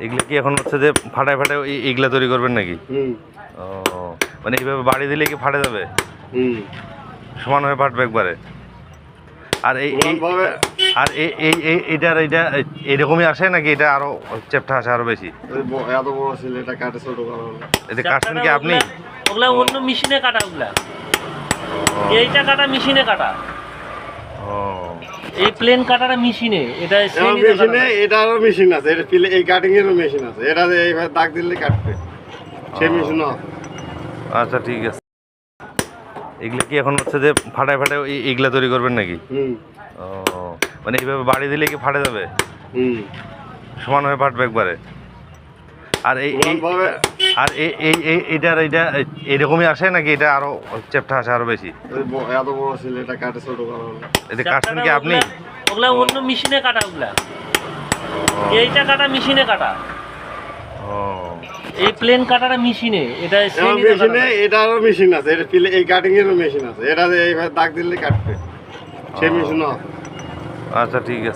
এগুলো কি এখন হচ্ছে যে ফাটায় ফাটায় এইগুলা তৈরি করবেন নাকি? ও, মানে এইভাবে বাড়ি দিলে কি ফাটে যাবে? সমান হয়ে ফাটবে একবারে। আর আর এইটা এরকমই আসে নাকি এটা আরো চেপটা আসে আরো বেশি? এত বড় ছিল, এটা কাটে ছোট করা হলো। এটা কাটছেন কি আপনি? ওগুলা অন্য মেশিনে কাটা, ওগুলা এইটা কাটা মেশিনে কাটা। ও, এই প্লেন কাটাটা মেশিনে, এটা মেশিনে, এটা আরো মেশিন আছে, এটা এই কাটিং এরও মেশিন আছে, এটা এইভাবে দাগ দিলে কাটবে, সেই মেশিন। আচ্ছা ঠিক আছে। এগুলো কি এখন হচ্ছে যে ফাটায় ফাটায় এইগুলা তৈরি করবেন নাকি? ও, মানে এইভাবে বাড়ি দিলে কি ফাটে যাবে? সমান হয়ে ফাটবে একবারে। আর আর এইটা এরকমই আসে নাকি এটা আরো চেপটা আসে আরো বেশি? এত বড় ছিল, এটা কাটে ছোট করা হলো। এটা কাটছেন কি আপনি? ওগুলা অন্য মেশিনে কাটা, ওগুলা এইটা কাটা মেশিনে কাটা। ও, এই প্লেন কাটাটা মেশিনে, এটা মেশিনে, এটা আরো মেশিন আছে, এটা এই কাটিং এরও মেশিন আছে, এটা এইভাবে দাগ দিলে কাটবে, সেই মেশিন। আচ্ছা ঠিক আছে।